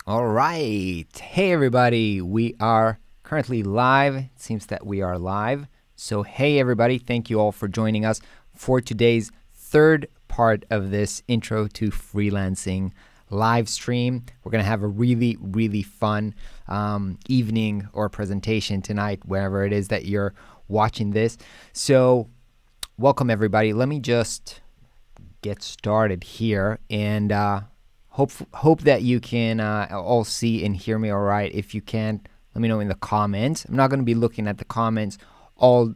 All right. Hey, everybody. We are currently live. It seems that we are live. So, hey, everybody. Thank you all for joining us for today's third part of this Intro to Freelancing live stream. We're going to have a really, really fun evening or presentation tonight, wherever it is that you're watching this. So, welcome, everybody. Let me just get started here and hope that you can all see and hear me all right. If you can, let me know in the comments. I'm not going to be looking at the comments all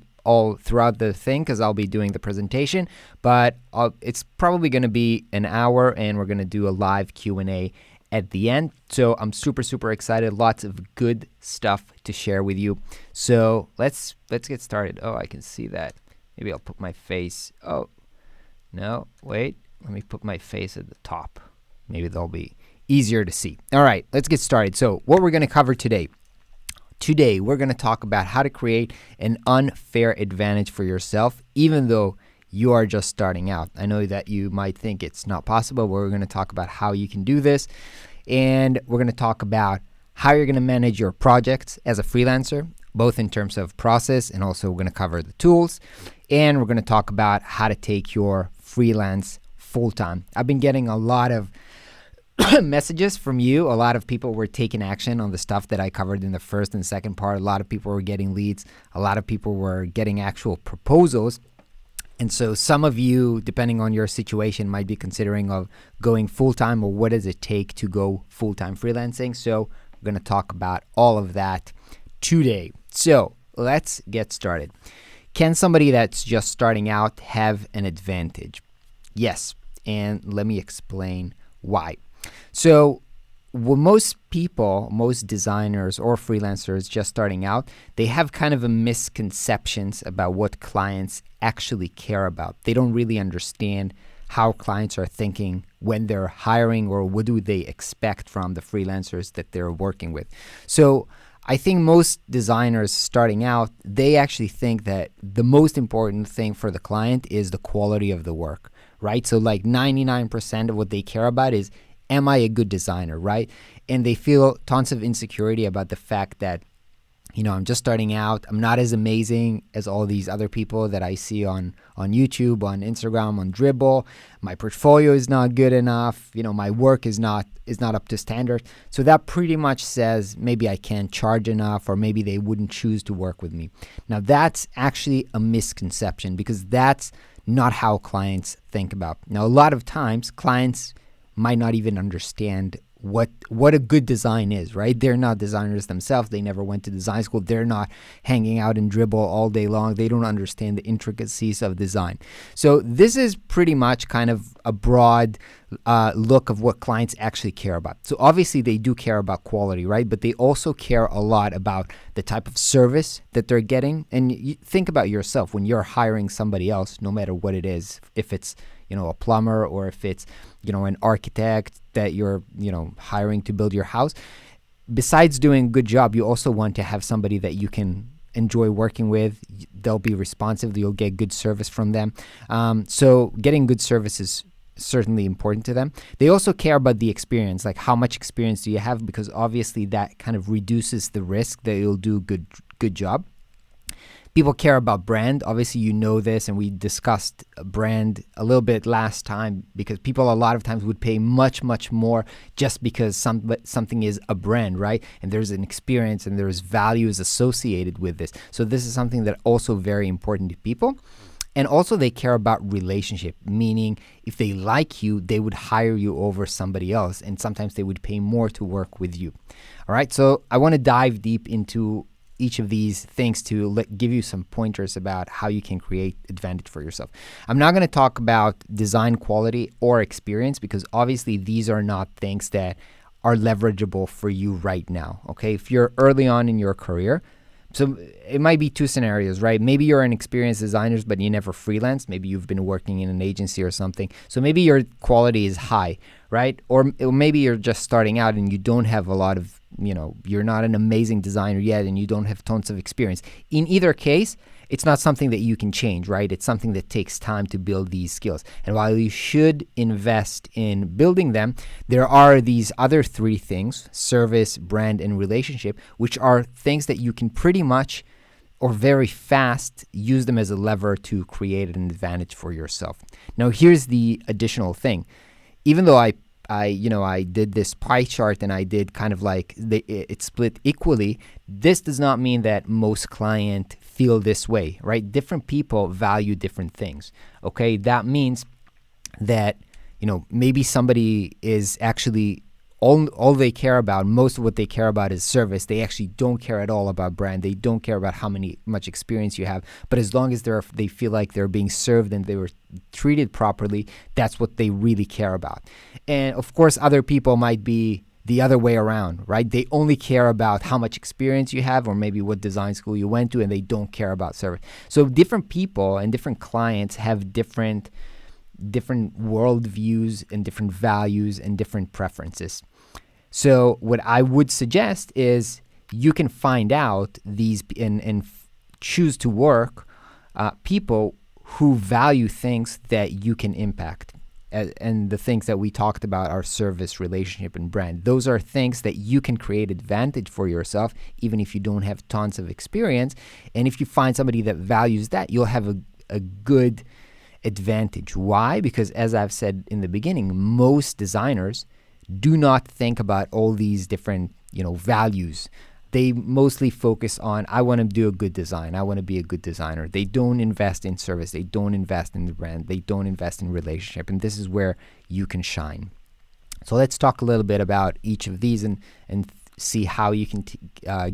throughout the thing because I'll be doing the presentation, but it's probably going to be an hour and we're going to do a live Q&A at the end. So I'm super excited. Lots of good stuff to share with you. So let's get started. Oh, I can see that. Maybe I'll put my face. Oh, no, wait. Let me put my face at the top. Maybe they'll be easier to see. All right, let's get started. So what we're going to cover today. Today, we're going to talk about how to create an unfair advantage for yourself, even though you are just starting out. I know that you might think it's not possible, but we're going to talk about how you can do this. And we're going to talk about how you're going to manage your projects as a freelancer, both in terms of process, and also we're going to cover the tools. And we're going to talk about how to take your freelance full-time. I've been getting a lot of messages from you. A lot of people were taking action on the stuff that I covered in the first and second part. A lot of people were getting leads. A lot of people were getting actual proposals. And so some of you, depending on your situation, might be considering of going full-time, or what does it take to go full-time freelancing. So we're going to talk about all of that today. So let's get started. Can somebody that's just starting out have an advantage? Yes, and let me explain why. So most people, most designers or freelancers just starting out, they have kind of a misconceptions about what clients actually care about. They don't really understand how clients are thinking when they're hiring, or what do they expect from the freelancers that they're working with. So I think most designers starting out, they actually think that the most important thing for the client is the quality of the work, right? So like 99% of what they care about is, am I a good designer, right? And they feel tons of insecurity about the fact that, I'm just starting out. I'm not as amazing as all these other people that I see on YouTube, on Instagram, on Dribbble. My portfolio is not good enough. My work is not up to standard. So that pretty much says maybe I can't charge enough, or maybe they wouldn't choose to work with me. Now that's actually a misconception, because that's not how clients think about. Now a lot of times clients might not even understand what a good design is, right? They're not designers themselves. They never went to design school. They're not hanging out in Dribbble all day long. They don't understand the intricacies of design. So this is pretty much kind of a broad look of what clients actually care about. So obviously they do care about quality, right? But they also care a lot about the type of service that they're getting. And you think about yourself when you're hiring somebody else, no matter what it is, if it's a plumber, or if it's an architect that you're hiring to build your house. Besides doing a good job, you also want to have somebody that you can enjoy working with. They'll be responsive. You'll get good service from them. So getting good service is certainly important to them. They also care about the experience, like how much experience do you have, because obviously that kind of reduces the risk that you'll do a good job. People care about brand. Obviously, you know this, and we discussed brand a little bit last time, because people a lot of times would pay much more just because something is a brand, right? And there's an experience and there's values associated with this. So this is something that also very important to people. And also they care about relationship, meaning if they like you, they would hire you over somebody else, and sometimes they would pay more to work with you. All right, so I want to dive deep into each of these things to give you some pointers about how you can create advantage for yourself. I'm not going to talk about design quality or experience, because obviously these are not things that are leverageable for you right now, okay? If you're early on in your career, so it might be two scenarios, right? Maybe you're an experienced designer, but you never freelance. Maybe you've been working in an agency or something. So maybe your quality is high, right? Or maybe you're just starting out and you don't have a lot of, you're not an amazing designer yet and you don't have tons of experience. In either case, it's not something that you can change, right? It's something that takes time to build these skills. And while you should invest in building them, there are these other three things: service, brand, and relationship, which are things that you can pretty much or very fast use them as a lever to create an advantage for yourself. Now, here's the additional thing. Even though I did this pie chart and I did kind of like it split equally, this does not mean that most clients feel this way, right? Different people value different things, okay? That means that, maybe somebody is actually all they care about, most of what they care about is service. They actually don't care at all about brand. They don't care about how much experience you have. But as long as they feel like they're being served and they were treated properly, that's what they really care about. And of course, other people might be the other way around, right? They only care about how much experience you have or maybe what design school you went to, and they don't care about service. So different people and different clients have different worldviews and different values and different preferences. So what I would suggest is you can find out these and choose to work people who value things that you can impact. And the things that we talked about are service, relationship, and brand. Those are things that you can create advantage for yourself, even if you don't have tons of experience. And if you find somebody that values that, you'll have a good advantage. Why? Because as I've said in the beginning, most designers do not think about all these different, values. They mostly focus on, I want to do a good design. I want to be a good designer. They don't invest in service. They don't invest in the brand. They don't invest in relationship. And this is where you can shine. So let's talk a little bit about each of these and see how you can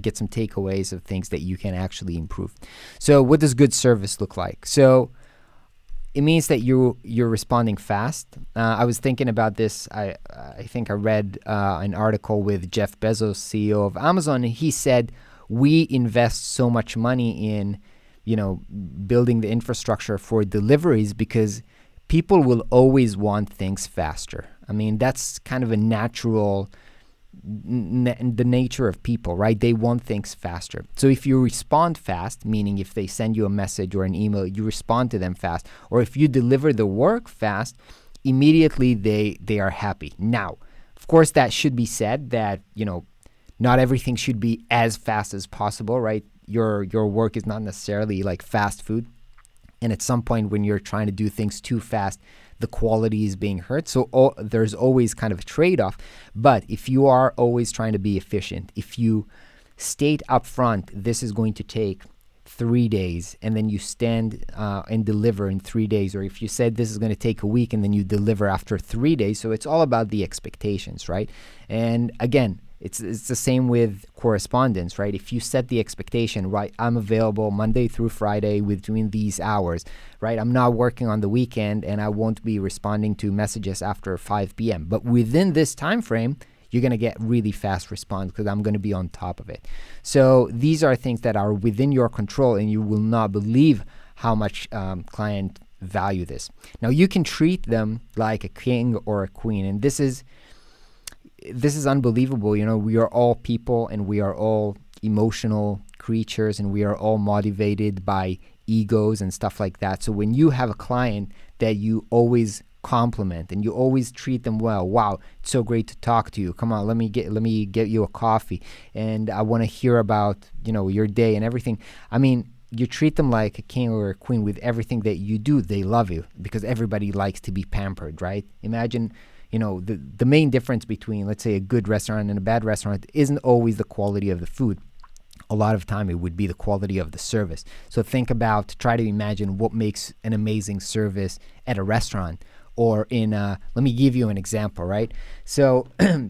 get some takeaways of things that you can actually improve. So what does good service look like? So it means that you're responding fast. I was thinking about this. I think I read an article with Jeff Bezos, CEO of Amazon, and he said, we invest so much money in, building the infrastructure for deliveries because people will always want things faster. I mean, that's kind of a natural the nature of people, right? They want things faster. So if you respond fast, meaning if they send you a message or an email, you respond to them fast, or if you deliver the work fast, immediately they are happy. Now, of course, that should be said that, not everything should be as fast as possible, right? Your work is not necessarily like fast food. And at some point when you're trying to do things too fast, the quality is being hurt. So there's always kind of a trade-off. But if you are always trying to be efficient, if you state up front, this is going to take 3 days, and then you stand and deliver in 3 days, or if you said this is going to take a week and then you deliver after 3 days. So it's all about the expectations, right? And again, it's the same with correspondence, right? If you set the expectation, right, I'm available Monday through Friday between these hours, right? I'm not working on the weekend and I won't be responding to messages after 5 p.m. But within this time frame, you're going to get really fast response because I'm going to be on top of it. So these are things that are within your control, and you will not believe how much client value this. Now, you can treat them like a king or a queen, and this is unbelievable. We are all people and we are all emotional creatures and we are all motivated by egos and stuff like that. So when you have a client that you always compliment and you always treat them well, wow, it's so great to talk to you. Come on, let me get you a coffee and I want to hear about, your day and everything. I mean, you treat them like a king or a queen with everything that you do. They love you because everybody likes to be pampered, right? Imagine the main difference between, let's say, a good restaurant and a bad restaurant isn't always the quality of the food. A lot of time it would be the quality of the service. So try to imagine what makes an amazing service at a restaurant or in, let me give you an example, right? So I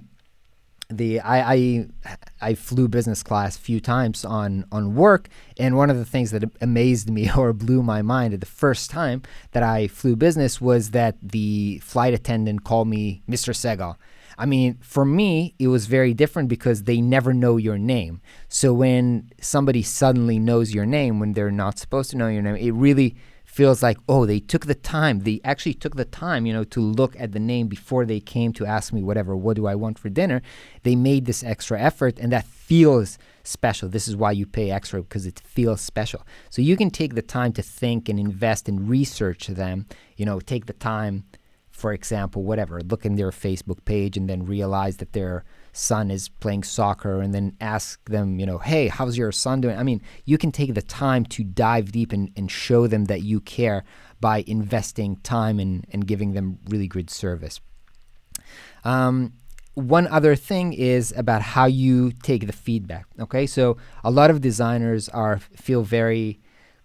flew business class a few times on work, and one of the things that amazed me or blew my mind at the first time that I flew business was that the flight attendant called me Mr. Segal. I mean, for me, it was very different because they never know your name. So when somebody suddenly knows your name when they're not supposed to know your name, it really feels like, oh, they took the time. They actually took the time, to look at the name before they came to ask me what do I want for dinner. They made this extra effort, and that feels special. This is why you pay extra, because it feels special. So you can take the time to think and invest and research them. Take the time, for example, look in their Facebook page and then realize that their son is playing soccer, and then ask them, hey, how's your son doing? I mean, you can take the time to dive deep and show them that you care by investing time and giving them really good service. One other thing is about how you take the feedback. Okay, so a lot of designers feel very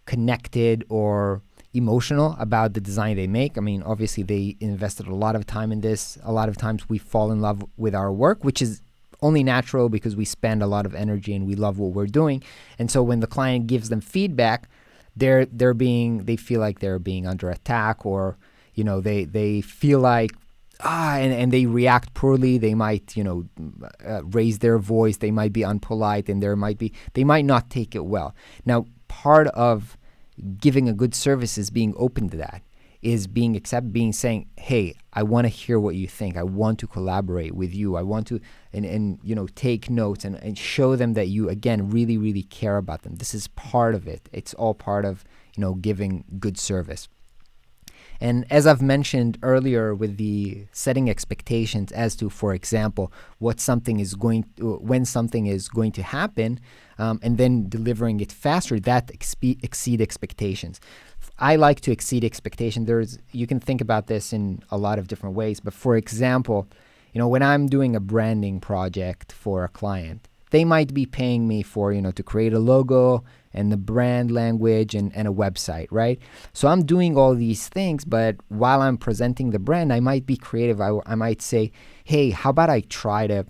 connected or emotional about the design they make. I mean, obviously they invested a lot of time in this. A lot of times we fall in love with our work, which is only natural because we spend a lot of energy and we love what we're doing. And so when the client gives them feedback, they feel like they're being under attack, or they feel like and they react poorly. They might raise their voice. They might be unpolite, and they might not take it well. Now, part of giving a good service is being open to that, is saying, hey, I want to hear what you think. I want to collaborate with you. I want to and take notes and show them that you, again, really, really care about them. This is part of it. It's all part of giving good service. And as I've mentioned earlier, with the setting expectations as to, for example, when something is going to happen, and then delivering it faster, that exceed expectations. I like to exceed expectations. You can think about this in a lot of different ways. But for example, when I'm doing a branding project for a client, they might be paying me for, to create a logo and the brand language and a website, right? So I'm doing all these things, but while I'm presenting the brand, I might be creative. I might say, hey, how about I try to,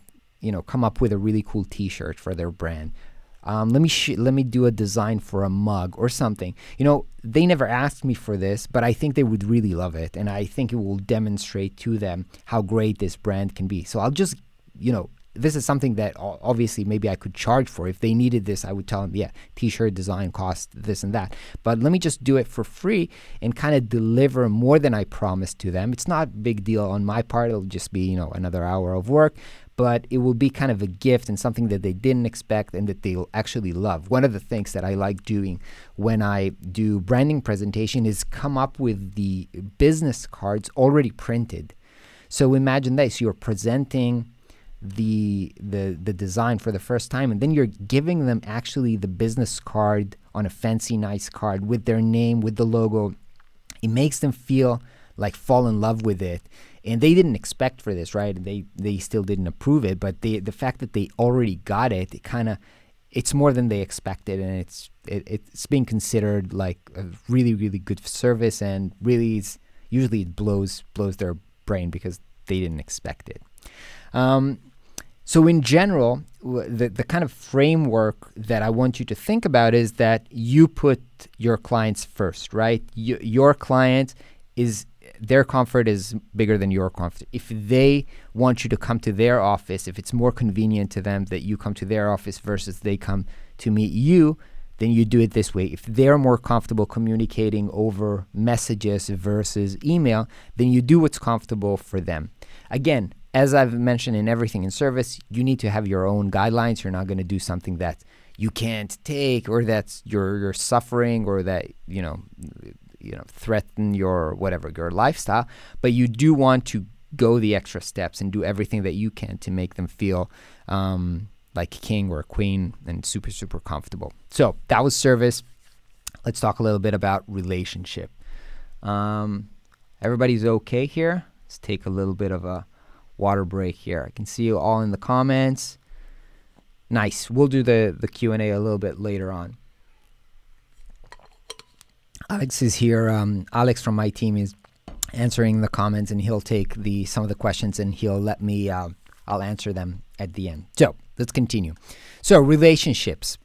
come up with a really cool t-shirt for their brand. Let me do a design for a mug or something. They never asked me for this, but I think they would really love it. And I think it will demonstrate to them how great this brand can be. So I'll just, this is something that obviously maybe I could charge for. If they needed this, I would tell them, yeah, t-shirt design costs this and that. But let me just do it for free and kind of deliver more than I promised to them. It's not a big deal on my part. It'll just be, another hour of work. But it will be kind of a gift and something that they didn't expect and that they'll actually love. One of the things that I like doing when I do branding presentation is come up with the business cards already printed. So imagine this, you're presenting the design for the first time, and then you're giving them actually the business card on a fancy, nice card with their name, with the logo. It makes them feel like fall in love with it. And they didn't expect for this, right? They still didn't approve it, but the fact that they already got it, it's more than they expected, and it's being considered like a really, really good service, and really usually it blows their brain because they didn't expect it. So in general, the kind of framework that I want you to think about is that you put your clients first, right? Your client their comfort is bigger than your comfort. If they want you to come to their office, if it's more convenient to them that you come to their office versus they come to meet you, then you do it this way. If they're more comfortable communicating over messages versus email, then you do what's comfortable for them. Again, as I've mentioned in everything in service, you need to have your own guidelines. You're not going to do something that you can't take, or that's you're suffering, or that threaten your lifestyle. But you do want to go the extra steps and do everything that you can to make them feel like king or queen and super, super comfortable. So that was service. Let's talk a little bit about relationship. Everybody's okay here? Let's take a little bit of a water break here. I can see you all in the comments. Nice. We'll do the Q&A a little bit later on. Alex is here. Alex from my team is answering the comments, and he'll take some of the questions and he'll let me, I'll answer them at the end. So let's continue. So relationships.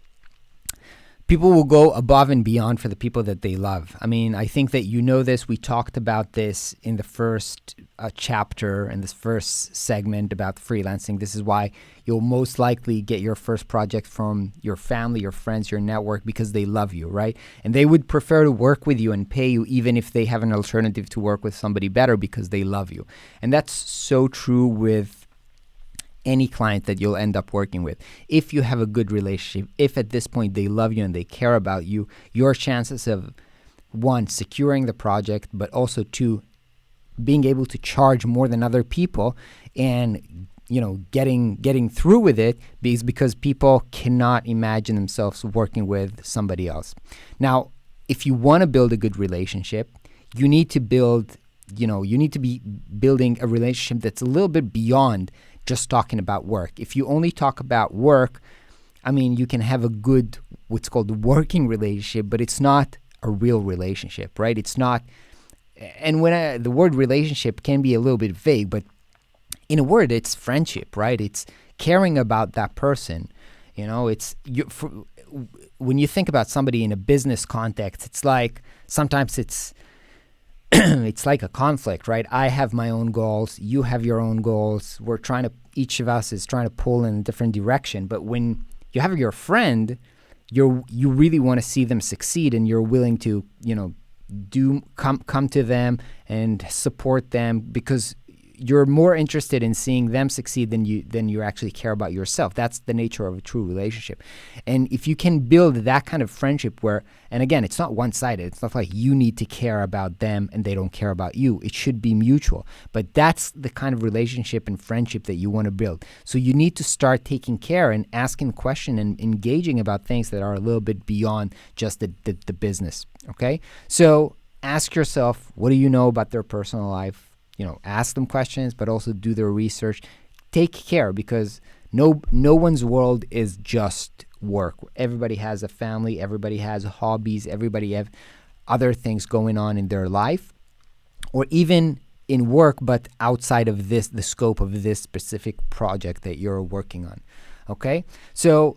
People will go above and beyond for the people that they love. I mean, I think that you know this. We talked about this in the first chapter and this first segment about freelancing. This is why you'll most likely get your first project from your family, your friends, your network, because they love you, right? And they would prefer to work with you and pay you even if they have an alternative to work with somebody better because they love you. And that's so true with any client that you'll end up working with. If you have a good relationship, if at this point they love you and they care about you, your chances of, one, securing the project, but also two, being able to charge more than other people and getting through with it is because people cannot imagine themselves working with somebody else. Now, if you want to build a good relationship, you need to be building a relationship that's a little bit beyond just talking about work. If you only talk about work, I mean, you can have a good, what's called working relationship, but it's not a real relationship, right? It's not, and when the word relationship can be a little bit vague, but in a word, it's friendship, right? It's caring about that person. When you think about somebody in a business context, it's like, sometimes it's like a conflict, right? I have my own goals. You have your own goals. Each of us is trying to pull in a different direction. But when you have your friend, you really want to see them succeed, and you're willing to, come to them and support them because you're more interested in seeing them succeed than you actually care about yourself. That's the nature of a true relationship. And if you can build that kind of friendship where, and again, it's not one-sided. It's not like you need to care about them and they don't care about you. It should be mutual. But that's the kind of relationship and friendship that you want to build. So you need to start taking care and asking questions and engaging about things that are a little bit beyond just the business, okay? So ask yourself, what do you know about their personal life? Ask them questions, but also do their research. Take care, because no one's world is just work. Everybody has a family. Everybody has hobbies. Everybody have other things going on in their life, or even in work, but outside of the scope of this specific project that you're working on. Okay? So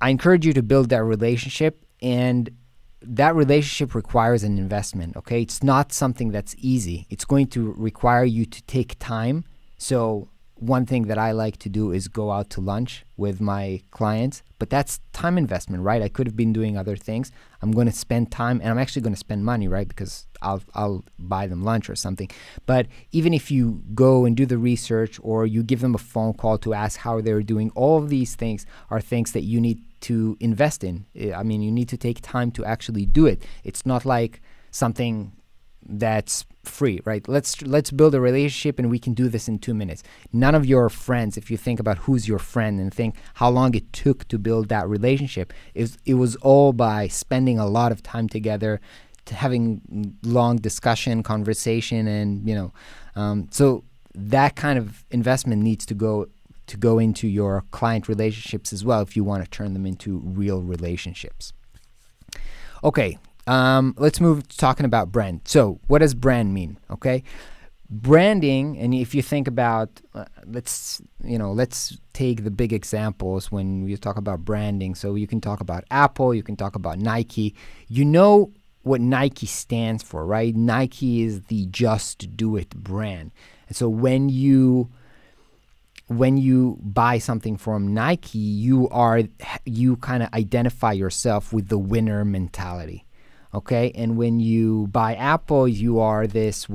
I encourage you to build that relationship, and that relationship requires an investment, okay? It's not something that's easy. It's going to require you to take time. So one thing that I like to do is go out to lunch with my clients, but that's time investment, right? I could have been doing other things. I'm going to spend time, and I'm actually going to spend money, right? Because I'll buy them lunch or something. But even if you go and do the research, or you give them a phone call to ask how they're doing, all of these things are things that you need to invest in. I mean, you need to take time to actually do it. It's not like something that's free, right? Let's build a relationship and we can do this in 2 minutes. None of your friends, if you think about who's your friend and think how long it took to build that relationship, it was all by spending a lot of time together, to having long discussion, conversation, and so that kind of investment needs to go into your client relationships as well if you want to turn them into real relationships. Okay, let's move to talking about brand. So what does brand mean? Okay, branding, and if you think about, let's take the big examples when we talk about branding. So you can talk about Apple, you can talk about Nike. You know what Nike stands for, right? Nike is the Just Do It brand. And so when you buy something from Nike, you kind of identify yourself with the winner mentality, okay? And when you buy Apple, you are this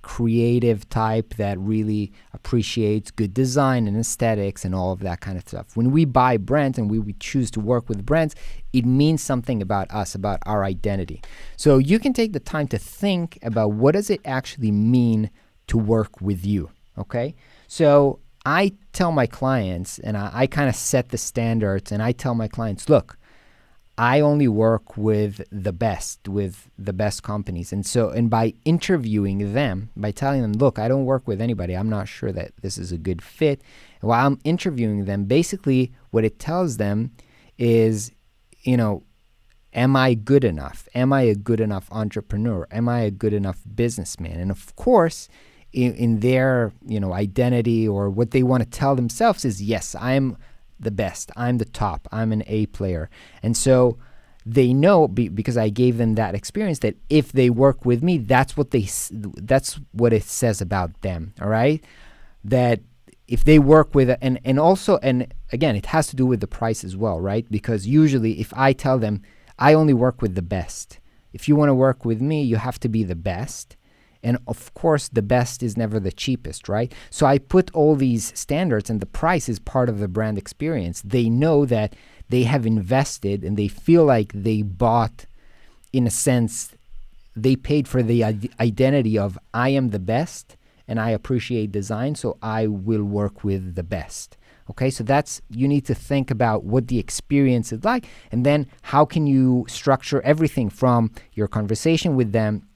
creative type that really appreciates good design and aesthetics and all of that kind of stuff. When we buy brands and we choose to work with brands, it means something about us, about our identity. So you can take the time to think about, what does it actually mean to work with you, okay? So I tell my clients, and I kind of set the standards, and I tell my clients, look, I only work with the best companies. And by interviewing them, by telling them, look, I don't work with anybody, I'm not sure that this is a good fit. And while I'm interviewing them, basically what it tells them is, am I good enough? Am I a good enough entrepreneur? Am I a good enough businessman? And of course, in their identity, or what they want to tell themselves is, yes, I'm the best. I'm the top. I'm an A player. And so they know, because I gave them that experience, that if they work with me, that's what it says about them. All right, that if they work with, and again, it has to do with the price as well, right? Because usually, if I tell them I only work with the best, if you want to work with me, you have to be the best. And of course, the best is never the cheapest, right? So I put all these standards, and the price is part of the brand experience. They know that they have invested, and they feel like they bought, in a sense, they paid for the identity of I am the best and I appreciate design, so I will work with the best. Okay, so you need to think about what the experience is like, and then how can you structure everything from your conversation with them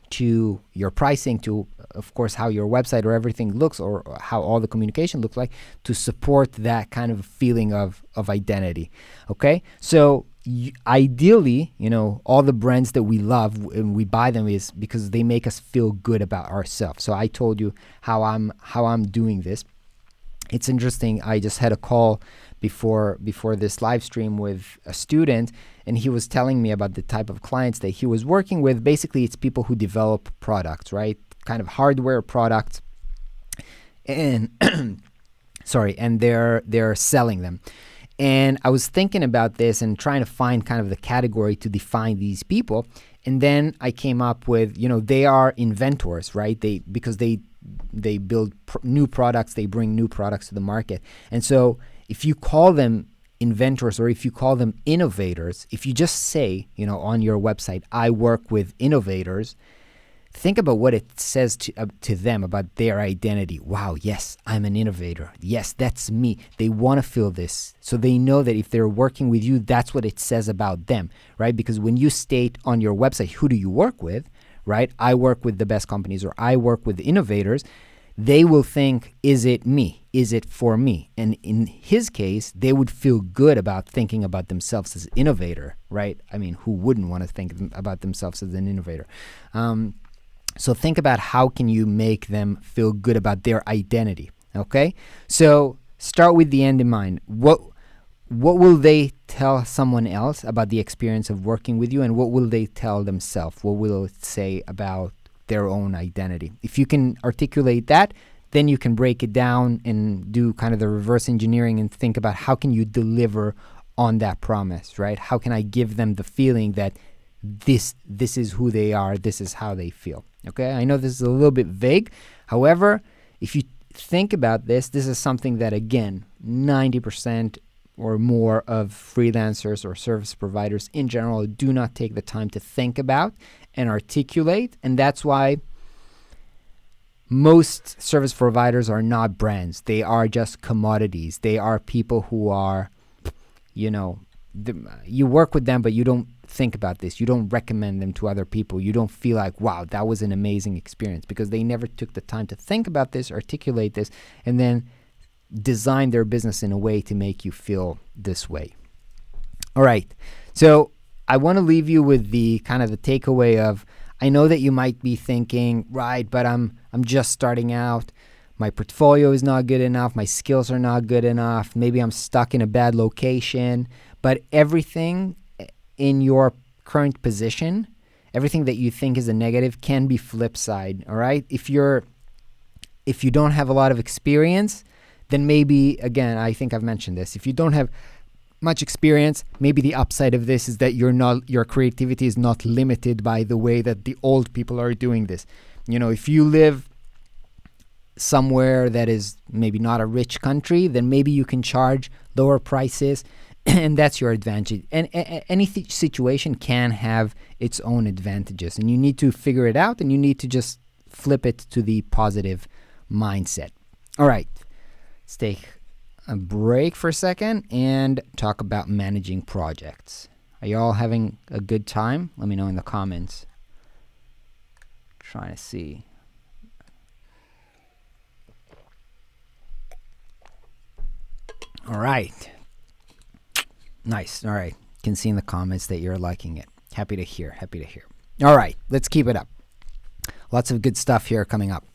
to your pricing, to, of course, how your website or everything looks, or how all the communication looks like, to support that kind of feeling of identity. Okay, so ideally, all the brands that we love and we buy them is because they make us feel good about ourselves. So I told you how I'm doing this. It's interesting. I just had a call before this live stream with a student, and he was telling me about the type of clients that he was working with. Basically, it's people who develop products, right? Kind of hardware products, and and they're selling them. And I was thinking about this and trying to find kind of the category to define these people. And then I came up with, they are inventors, right? Because they build new products, they bring new products to the market. And so if you call them inventors, or if you call them innovators, if you just say, on your website, I work with innovators, think about what it says to them about their identity. Wow, yes, I'm an innovator. Yes, that's me. They want to feel this. So they know that if they're working with you, that's what it says about them, right? Because when you state on your website, who do you work with, right? I work with the best companies, or I work with innovators. They will think, is it me? Is it for me? And in his case, they would feel good about thinking about themselves as innovator, right? I mean, who wouldn't want to think about themselves as an innovator? So think about how can you make them feel good about their identity, okay? So start with the end in mind. What will they tell someone else about the experience of working with you, and what will they tell themselves? What will it say about their own identity? If you can articulate that, then you can break it down and do kind of the reverse engineering and think about how can you deliver on that promise, right? How can I give them the feeling that this is who they are, this is how they feel? Okay, I know this is a little bit vague. However, if you think about this is something that, again, 90% or more of freelancers or service providers in general do not take the time to think about and articulate. And that's why most service providers are not brands. They are just commodities. They are people who are, you work with them, but you don't think about this. You don't recommend them to other people. You don't feel like, wow, that was an amazing experience, because they never took the time to think about this, articulate this, and then design their business in a way to make you feel this way. All right. So I want to leave you with the kind of the takeaway of, I know that you might be thinking, right, but I'm just starting out. My portfolio is not good enough. My skills are not good enough. Maybe I'm stuck in a bad location. But everything in your current position, everything that you think is a negative can be flip side, all right? If you don't have a lot of experience, then maybe, again, I think I've mentioned this, if you don't have much experience, maybe the upside of this is that your creativity is not limited by the way that the old people are doing this. If you live somewhere that is maybe not a rich country, then maybe you can charge lower prices, and that's your advantage. And any situation can have its own advantages, and you need to figure it out, and you need to just flip it to the positive mindset. All right, let's take a break for a second and talk about managing projects. Are you all having a good time? Let me know in the comments. Trying to see. All right. Nice. All right. Can see in the comments that you're liking it. Happy to hear. All right. Let's keep it up. Lots of good stuff here coming up.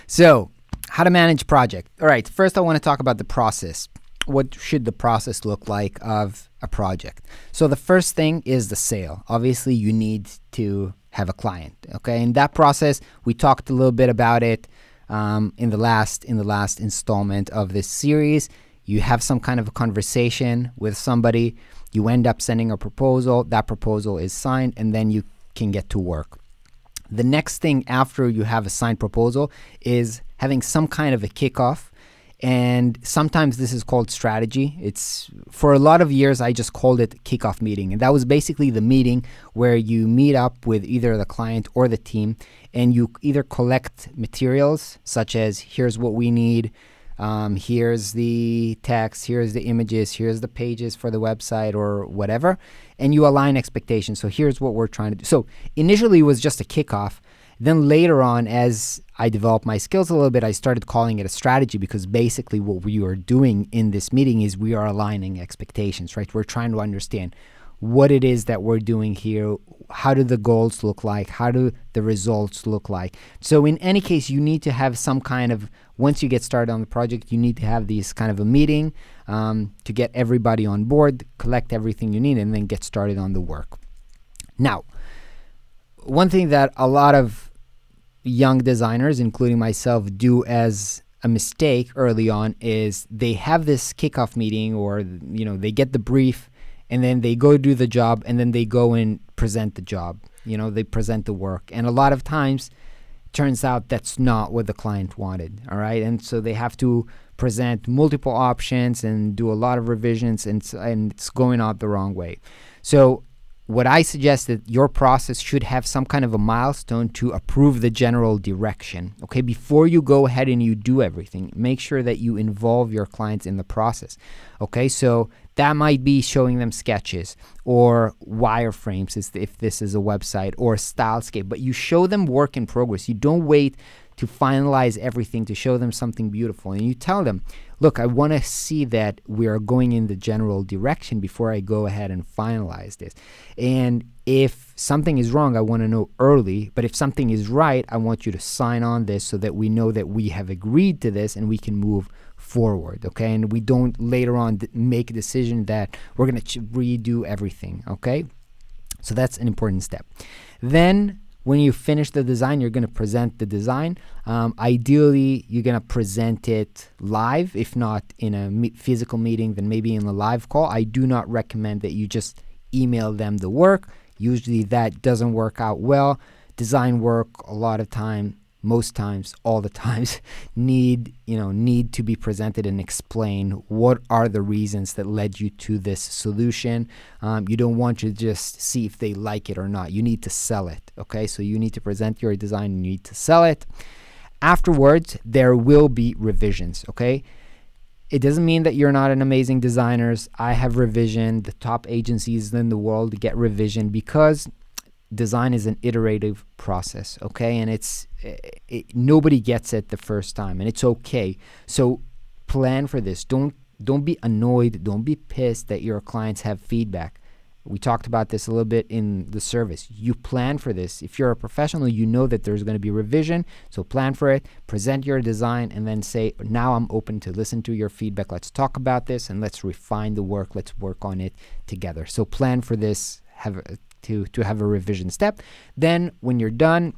So, how to manage project. All right. First, I want to talk about the process. what should the process look like of a project? So the first thing is the sale. Obviously, you need to have a client. Okay, in that process, we talked a little bit about it in the last installment of this series. You have some kind of a conversation with somebody. You end up sending a proposal. That proposal is signed, and then you can get to work. The next thing after you have a signed proposal is having some kind of a kickoff. And sometimes this is called strategy. It's, for a lot of years, I just called it kickoff meeting. And that was basically the meeting where you meet up with either the client or the team, and you either collect materials such as, here's what we need, here's the text, here's the images, here's the pages for the website or whatever, and you align expectations. So here's what we're trying to do. So initially it was just a kickoff. Then later on, as I developed my skills a little bit, I started calling it a strategy, because basically what we are doing in this meeting is we are aligning expectations, right? We're trying to understand what it is that we're doing here. How do the goals look like? How do the results look like? So in any case, you need to have some kind of, once you get started on the project, you need to have these kind of a meeting to get everybody on board, collect everything you need, and then get started on the work. Now, one thing that a lot of young designers, including myself, do as a mistake early on is they have this kickoff meeting, or they get the brief, and then they go do the job, and then they go and present the job. They present the work, and a lot of times turns out that's not what the client wanted. All right, and so they have to present multiple options and do a lot of revisions, and it's going out the wrong way. So what I suggest that your process should have some kind of a milestone to approve the general direction. Okay, before you go ahead and you do everything, make sure that you involve your clients in the process. Okay, so that might be showing them sketches or wireframes if this is a website, or stylescape, but you show them work in progress. You don't wait to finalize everything to show them something beautiful, and you tell them, look, I want to see that we are going in the general direction before I go ahead and finalize this. And if something is wrong, I want to know early, but if something is right, I want you to sign on this so that we know that we have agreed to this and we can move forward, okay? And we don't later on make a decision that we're going to redo everything, okay? So that's an important step. Then when you finish the design, you're going to present the design. Ideally, you're going to present it live. If not in a physical meeting, then maybe in a live call. I do not recommend that you just email them the work. Usually that doesn't work out well. Design work, a lot of time, most times, all the times, need to be presented and explain what are the reasons that led you to this solution. You don't want to just see if they like it or not. You need to sell it, okay? So you need to present your design, you need to sell it. Afterwards, there will be revisions, okay? It doesn't mean that you're not an amazing designer. I have revision. The top agencies in the world get revision, because design is an iterative process, okay? And nobody gets it the first time, and it's okay. So plan for this. Don't be annoyed. Don't be pissed that your clients have feedback. We talked about this a little bit in the service. You plan for this. If you're a professional, you know that there's going to be revision. So plan for it, present your design, and then say, now I'm open to listen to your feedback. Let's talk about this and let's refine the work. Let's work on it together. So plan for this, to have a revision step. Then when you're done,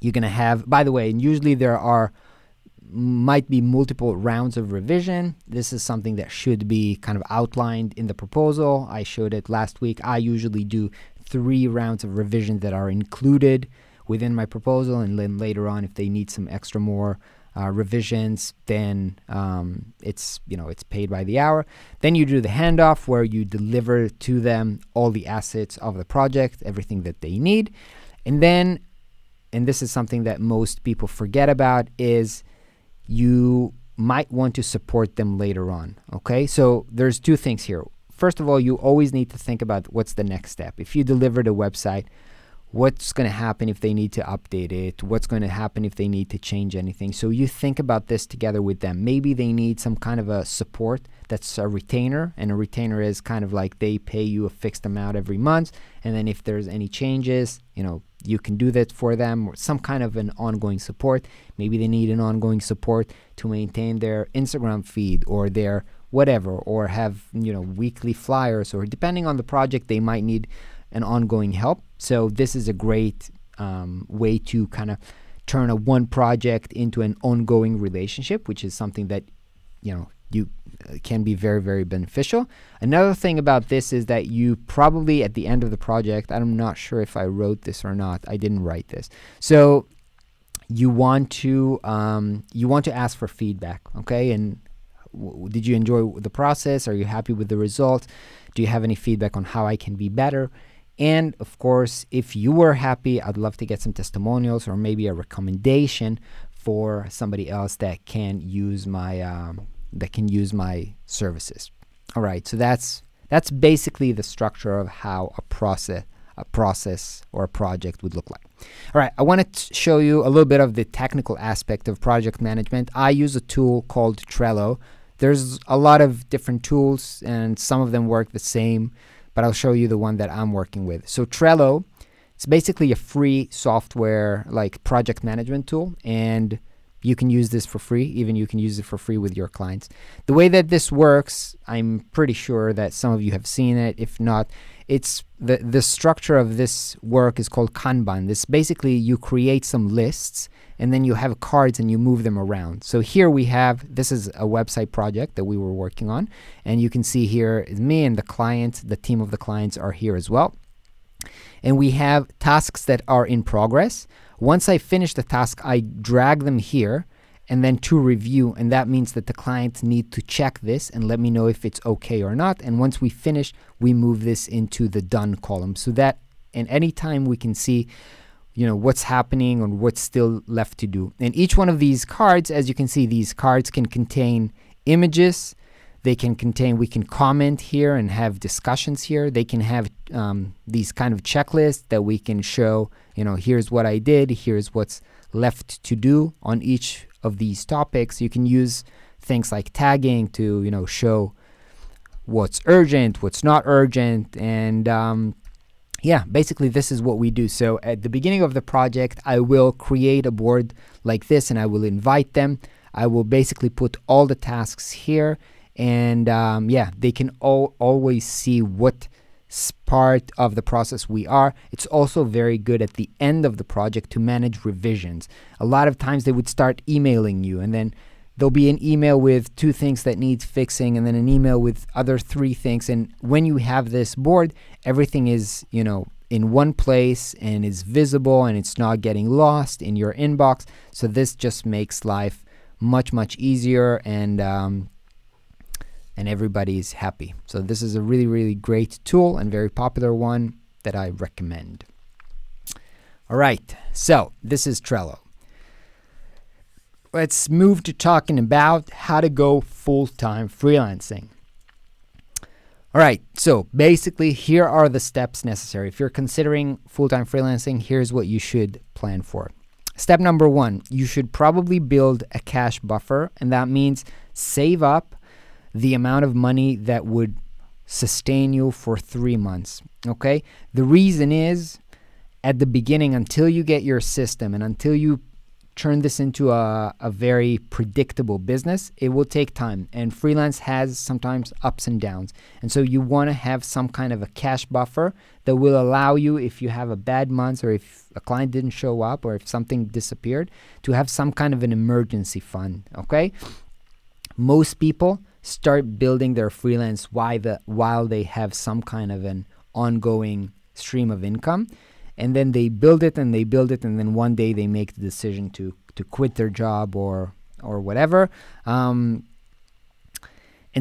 you're going to have, by the way, and usually there might be multiple rounds of revision. This is something that should be kind of outlined in the proposal. I showed it last week. I usually do 3 rounds of revision that are included within my proposal, and then later on, if they need some extra more revisions, then it's paid by the hour. Then you do the handoff, where you deliver to them all the assets of the project, everything that they need. And then, and this is something that most people forget about, is you might want to support them later on, okay? So there's 2 things here. First of all, you always need to think about what's the next step. If you delivered a website, what's going to happen if they need to update it? What's going to happen if they need to change anything? So you think about this together with them. Maybe they need some kind of a support that's a retainer, and a retainer is kind of like they pay you a fixed amount every month, and then if there's any changes, you can do that for them, or some kind of an ongoing support. Maybe they need an ongoing support to maintain their Instagram feed or their whatever, or have, weekly flyers, or depending on the project, they might need an ongoing help. So this is a great way to kind of turn a one project into an ongoing relationship, which is something that, you can be very, very beneficial. Another thing about this is that you probably at the end of the project, I'm not sure if I wrote this or not. I didn't write this. So you want to ask for feedback, okay? And did you enjoy the process? Are you happy with the result? Do you have any feedback on how I can be better? And of course, if you were happy, I'd love to get some testimonials or maybe a recommendation for somebody else that can use my services. All right, so that's basically the structure of how a process or a project would look like. All right, I want to show you a little bit of the technical aspect of project management. I use a tool called Trello. There's a lot of different tools, and some of them work the same, but I'll show you the one that I'm working with. So Trello, it's basically a free software like project management tool, and you can use this for free. Even you can use it for free with your clients. The way that this works, I'm pretty sure that some of you have seen it. If not, it's the structure of this work is called Kanban. This basically, you create some lists and then you have cards and you move them around. So here we have, this is a website project that we were working on, and you can see here is me and the client, the team of the clients are here as well. And we have tasks that are in progress. Once I finish the task, I drag them here and then to review, and that means that the clients need to check this and let me know if it's okay or not. And once we finish, we move this into the done column, so that in any time we can see what's happening or what's still left to do. And each one of these cards, as you can see, these cards can contain images. They can contain, we can comment here and have discussions here. They can have these kind of checklists that we can show, here's what I did, here's what's left to do on each of these topics. You can use things like tagging to, show what's urgent, what's not urgent. And basically this is what we do. So at the beginning of the project, I will create a board like this and I will invite them. I will basically put all the tasks here. And they can always see what part of the process we are. It's also very good at the end of the project to manage revisions. A lot of times they would start emailing you, and then there'll be an email with 2 things that needs fixing, and then an email with other 3 things. And when you have this board, everything is, in one place and is visible, and it's not getting lost in your inbox. So this just makes life much, much easier, and everybody's happy. So this is a really, really great tool and very popular one that I recommend. All right, so this is Trello. Let's move to talking about how to go full-time freelancing. All right, so basically here are the steps necessary. If you're considering full-time freelancing, here's what you should plan for. Step number 1, you should probably build a cash buffer, and that means save up the amount of money that would sustain you for 3 months, okay? The reason is, at the beginning, until you get your system and until you turn this into a very predictable business, it will take time. And freelance has sometimes ups and downs. And so you want to have some kind of a cash buffer that will allow you, if you have a bad month or if a client didn't show up or if something disappeared, to have some kind of an emergency fund, okay? Most people start building their freelance while they have some kind of an ongoing stream of income, and then they build it and then one day they make the decision to quit their job or whatever. And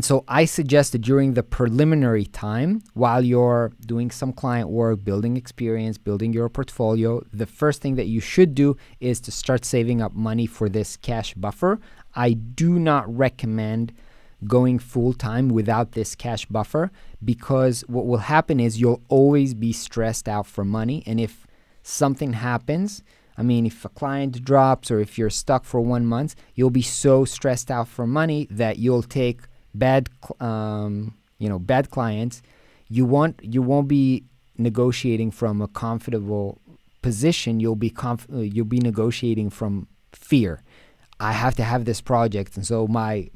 so I suggest that during the preliminary time, while you're doing some client work, building experience, building your portfolio, the first thing that you should do is to start saving up money for this cash buffer. I do not recommend going full-time without this cash buffer, because what will happen is you'll always be stressed out for money. And if something happens, if a client drops or if you're stuck for 1 month, you'll be so stressed out for money that you'll take bad clients. You won't be negotiating from a comfortable position. You'll be negotiating from fear. I have to have this project, and so my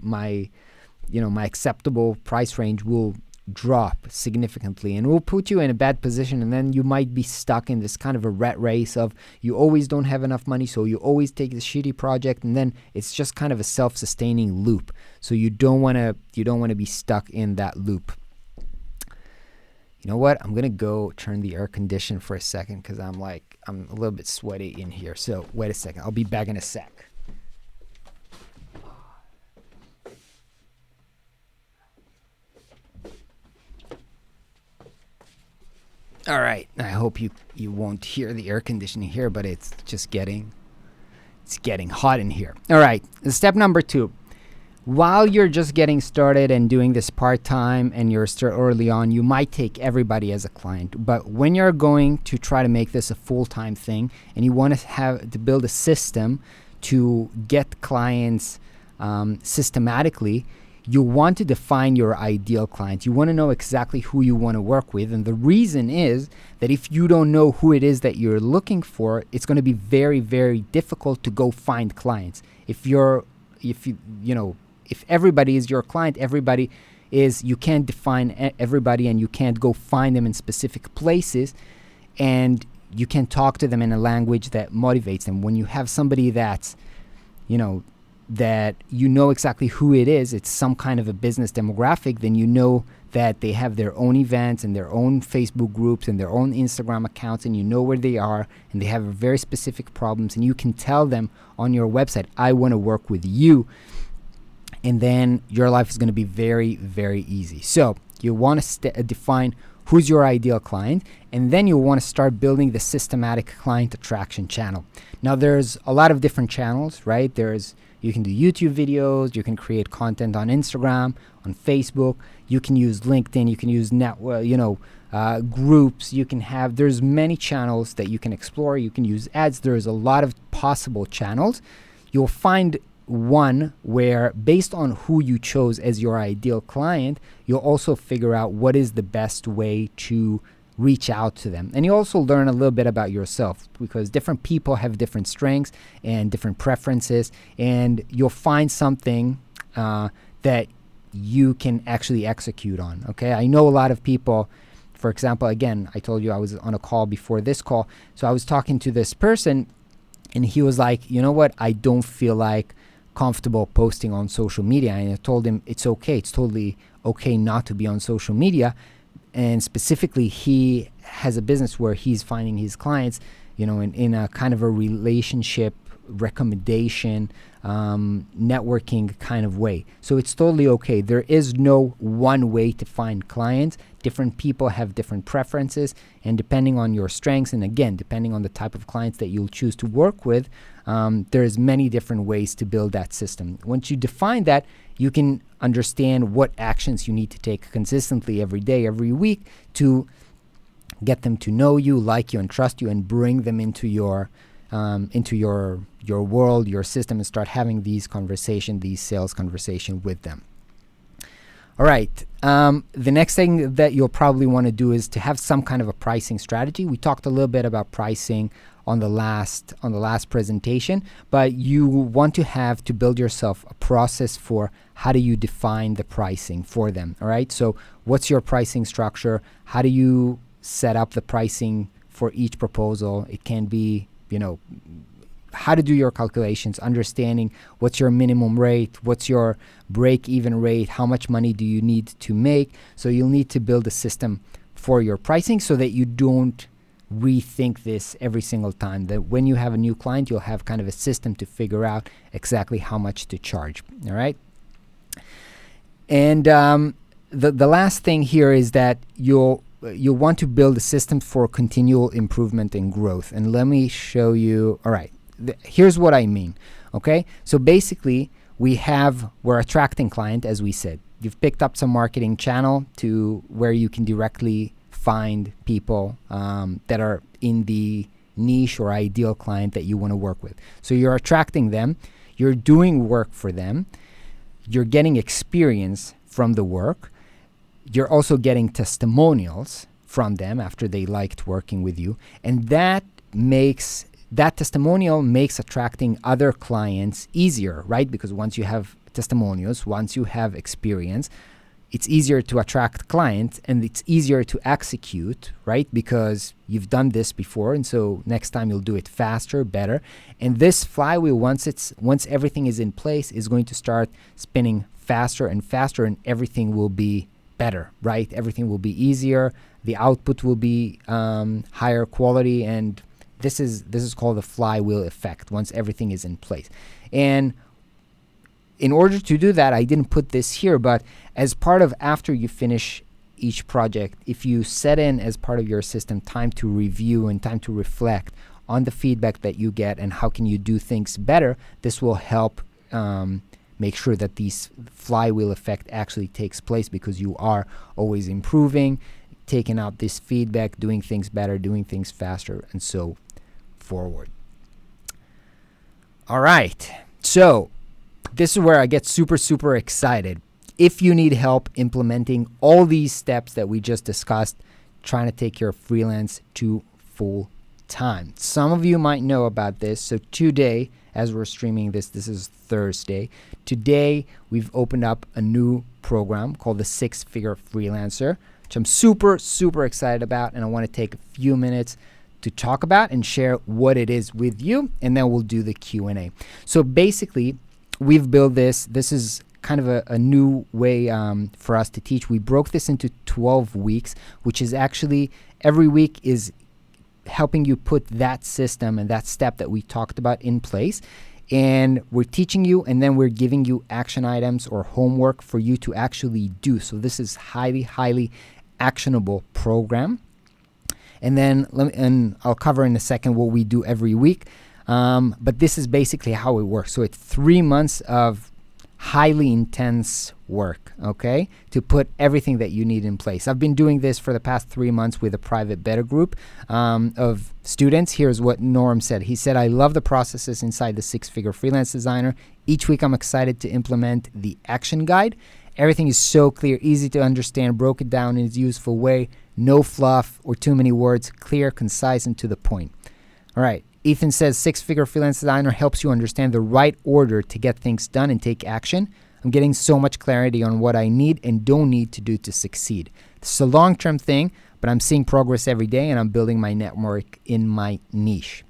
my acceptable price range will drop significantly, and it will put you in a bad position. And then you might be stuck in this kind of a rat race of you always don't have enough money, so you always take this shitty project, and then it's just kind of a self-sustaining loop. So you don't want to be stuck in that loop. You know what? I'm gonna go turn the air conditioner for a second because I'm a little bit sweaty in here. So wait a second. I'll be back in a sec. All right, I hope you won't hear the air conditioning here, but it's getting hot in here. All right, step number 2. While you're just getting started and doing this part-time and you're still early on, you might take everybody as a client. But when you're going to try to make this a full-time thing and you want to build a system to get clients systematically, you want to define your ideal client. You want to know exactly who you want to work with. And the reason is that if you don't know who it is that you're looking for, it's going to be very, very difficult to go find clients. If everybody is your client, you can't define everybody, and you can't go find them in specific places, and you can talk to them in a language that motivates them. When you have somebody that's, that exactly who it is, it's some kind of a business demographic, then you know that they have their own events and their own Facebook groups and their own Instagram accounts, and you know where they are, and they have very specific problems, and you can tell them on your website, I want to work with you. And then your life is going to be very, very easy. So you want to define who's your ideal client, and then you want to start building the systematic client attraction channel. Now there's a lot of different channels, right? You can do YouTube videos, you can create content on Instagram, on Facebook, you can use LinkedIn, you can use groups, there's many channels that you can explore, you can use ads, there's a lot of possible channels. You'll find one where, based on who you chose as your ideal client, you'll also figure out what is the best way to reach out to them. And you also learn a little bit about yourself, because different people have different strengths and different preferences, and you'll find something that you can actually execute on. Okay, I know a lot of people, for example, again, I told you I was on a call before this call, so I was talking to this person, and he was like, you know what, I don't feel like comfortable posting on social media. And I told him it's okay, it's totally okay not to be on social media. And specifically, he has a business where he's finding his clients, in a kind of a relationship recommendation, networking kind of way. So it's totally okay. There is no one way to find clients. Different people have different preferences, and depending on your strengths, and again, depending on the type of clients that you'll choose to work with, there's many different ways to build that system. Once you define that, you can understand what actions you need to take consistently every day, every week, to get them to know you, like you, and trust you, and bring them into your world, your system, and start having these sales conversations with them. All right. The next thing that you'll probably want to do is to have some kind of a pricing strategy. We talked a little bit about pricing on the last presentation, but you want to build yourself a process for how do you define the pricing for them. All right. So what's your pricing structure? How do you set up the pricing for each proposal? It can be, how to do your calculations, understanding what's your minimum rate, what's your break-even rate, how much money do you need to make. So you'll need to build a system for your pricing so that you don't rethink this every single time. That when you have a new client, you'll have kind of a system to figure out exactly how much to charge. All right. And the last thing here is that you'll want to build a system for continual improvement and growth. And let me show you. All right. Here's what I mean. Okay. So basically, we're attracting client, as we said. You've picked up some marketing channel to where you can directly find people that are in the niche or ideal client that you want to work with. So you're attracting them. You're doing work for them. You're getting experience from the work. You're also getting testimonials from them after they liked working with you. And that testimonial makes attracting other clients easier, right? Because once you have testimonials, once you have experience, it's easier to attract clients and it's easier to execute, right? Because you've done this before, and so next time you'll do it faster, better. And this flywheel, once everything is in place, is going to start spinning faster and faster, and everything will be better, right? Everything will be easier. The output will be higher quality, and this is called the flywheel effect once everything is in place. And in order to do that, I didn't put this here, but as part of after you finish each project, if you set in as part of your system time to review and time to reflect on the feedback that you get and how can you do things better, this will help make sure that this flywheel effect actually takes place, because you are always improving, taking out this feedback, doing things better, doing things faster, and so forward. All right, so this is where I get super excited. If you need help implementing all these steps that we just discussed, trying to take your freelance to full time. Some of you might know about this. So today, as we're streaming this is Thursday. Today, we've opened up a new program called the 6-Figure Freelancer, which I'm super excited about. And I want to take a few minutes to talk about and share what it is with you. And then we'll do the Q&A. So basically, we've built this. This is kind of a new way for us to teach. We broke this into 12 weeks, which is actually every week is helping you put that system and that step that we talked about in place. And we're teaching you, and then we're giving you action items or homework for you to actually do. So this is highly actionable program. And then I'll cover in a second what we do every week. But this is basically how it works. So it's 3 months of highly intense work, okay, to put everything that you need in place. I've been doing this for the past 3 months with a private beta group of students. Here's what Norm said. He said, I love the processes inside the 6-Figure Freelance Designer. Each week I'm excited to implement the action guide. Everything is so clear, easy to understand, broken down in a useful way. No fluff or too many words, clear, concise, and to the point. All right. Ethan says 6-Figure Freelance Designer helps you understand the right order to get things done and take action. I'm getting so much clarity on what I need and don't need to do to succeed. This is a long-term thing, but I'm seeing progress every day and I'm building my network in my niche.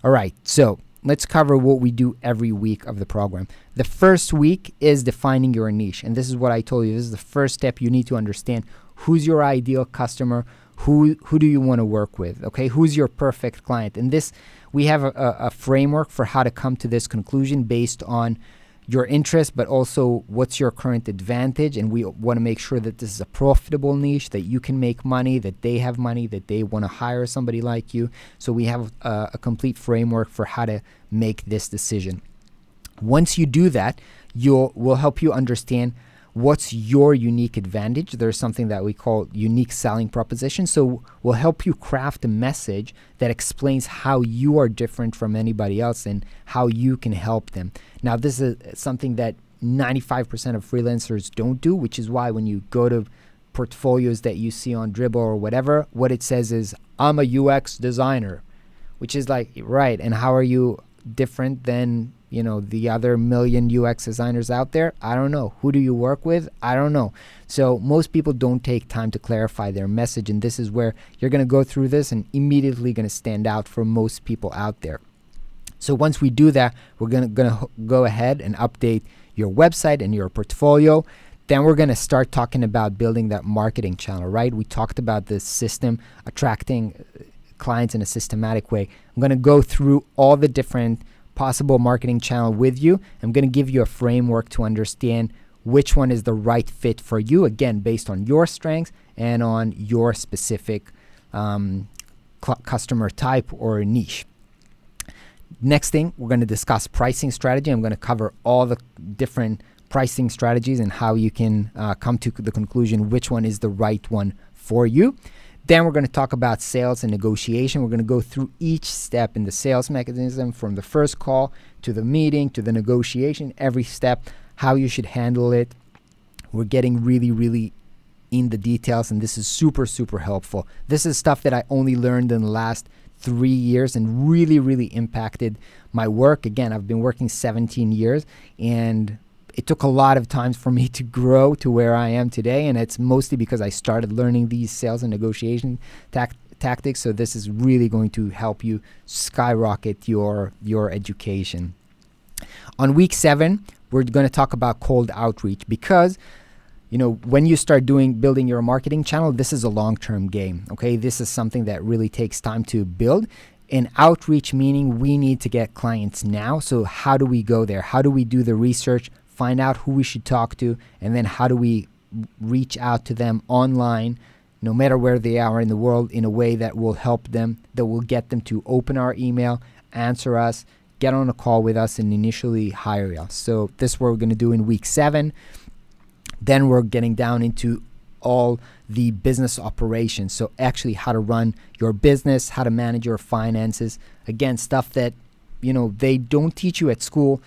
All right, so let's cover what we do every week of the program. The first week is defining your niche, and this is what I told you. This is the first step. You need to understand who's your ideal customer, who do you want to work with, okay? Who's your perfect client? And this, we have a framework for how to come to this conclusion based on your interest, but also what's your current advantage. And we want to make sure that this is a profitable niche, that you can make money, that they have money, that they want to hire somebody like you. So we have a complete framework for how to make this decision. Once you do that, we'll help you understand what's your unique advantage. There's something that we call unique selling proposition. So we'll help you craft a message that explains how you are different from anybody else and how you can help them. Now, this is something that 95% of freelancers don't do, which is why when you go to portfolios that you see on Dribbble or whatever, what it says is, I'm a UX designer, which is like, right, and how are you different than the other million UX designers out there? I don't know. Who do you work with? I don't know. So most people don't take time to clarify their message, and this is where you're going to go through this and immediately going to stand out for most people out there. So once we do that, we're going to go ahead and update your website and your portfolio. Then we're going to start talking about building that marketing channel, right? We talked about this system, attracting clients in a systematic way. I'm going to go through all the different possible marketing channel with you. I'm going to give you a framework to understand which one is the right fit for you, again, based on your strengths and on your specific customer type or niche. Next thing, we're going to discuss pricing strategy. I'm going to cover all the different pricing strategies and how you can come to the conclusion which one is the right one for you. Then we're going to talk about sales and negotiation. We're going to go through each step in the sales mechanism, from the first call to the meeting to the negotiation, every step, how you should handle it. We're getting really in the details, and this is super helpful. This is stuff that I only learned in the last 3 years and really impacted my work. Again, I've been working 17 years, and it took a lot of time for me to grow to where I am today, and it's mostly because I started learning these sales and negotiation tactics. So this is really going to help you skyrocket your education. On week 7, we're going to talk about cold outreach, because when you start building your marketing channel, this is a long-term game. Okay, this is something that really takes time to build. And outreach meaning we need to get clients now. So how do we go there? How do we do the research, find out who we should talk to, and then how do we reach out to them online, no matter where they are in the world, in a way that will help them, that will get them to open our email, answer us, get on a call with us, and initially hire us. So this is what we're going to do in week 7. Then we're getting down into all the business operations. So actually how to run your business, how to manage your finances. Again, stuff that, they don't teach you at school,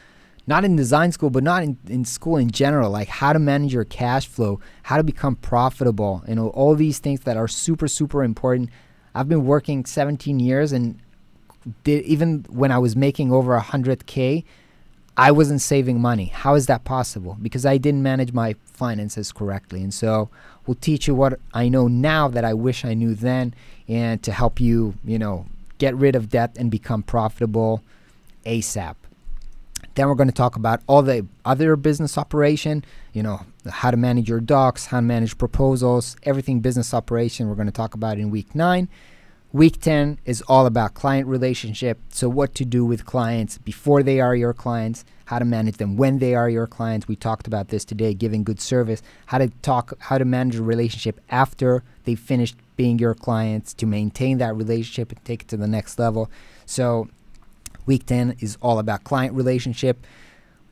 not in design school, but not in school in general, like how to manage your cash flow, how to become profitable, all these things that are super, super important. I've been working 17 years, and even when I was making over 100K, I wasn't saving money. How is that possible? Because I didn't manage my finances correctly. And so we'll teach you what I know now that I wish I knew then, and to help you, get rid of debt and become profitable ASAP. Then we're going to talk about all the other business operation, how to manage your docs, how to manage proposals, everything business operation. We're going to talk about in week 9. Week 10 is all about client relationship. So what to do with clients before they are your clients, how to manage them when they are your clients. We talked about this today, giving good service, how to manage a relationship after they finished being your clients, to maintain that relationship and take it to the next level. So week 10 is all about client relationship.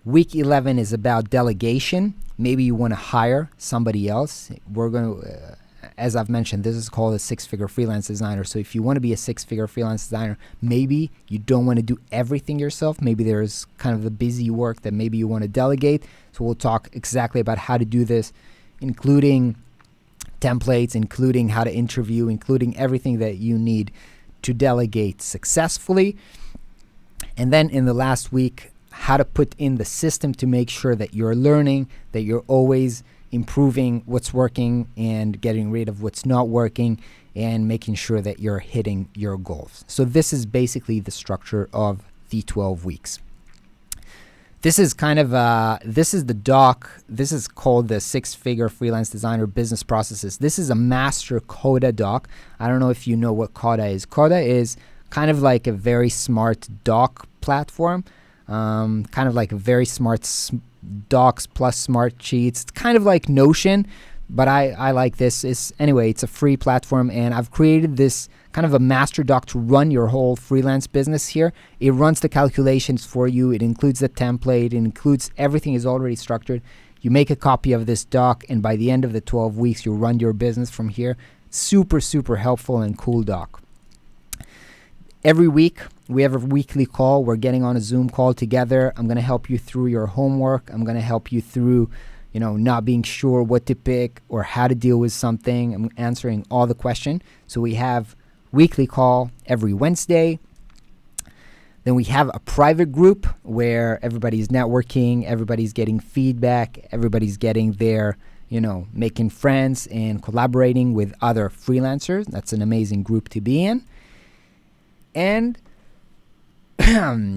Week 11 is about delegation. Maybe you want to hire somebody else. We're going to, as I've mentioned, this is called a 6-figure freelance designer. So if you want to be a 6-figure freelance designer, maybe you don't want to do everything yourself. Maybe there's kind of the busy work that maybe you want to delegate. So we'll talk exactly about how to do this, including templates, including how to interview, including everything that you need to delegate successfully. And then in the last week, how to put in the system to make sure that you're learning, that you're always improving what's working and getting rid of what's not working, and making sure that you're hitting your goals. So this is basically the structure of the 12 weeks. This is this is the doc. This is called the 6-figure freelance designer business processes. This is a master Coda doc. I don't know if you know what Coda is. Coda is kind of like a very smart doc platform, kind of like a very smart docs plus smart sheets. It's kind of like Notion, but I like this. It's a free platform, and I've created this kind of a master doc to run your whole freelance business here. It runs the calculations for you. It includes the template. It includes everything is already structured. You make a copy of this doc, and by the end of the 12 weeks, you run your business from here. Super, super helpful and cool doc. Every week, we have a weekly call. We're getting on a Zoom call together. I'm going to help you through your homework. I'm going to help you through, not being sure what to pick or how to deal with something. I'm answering all the questions. So we have weekly call every Wednesday. Then we have a private group where everybody's networking, everybody's getting feedback, everybody's getting their, making friends and collaborating with other freelancers. That's an amazing group to be in. And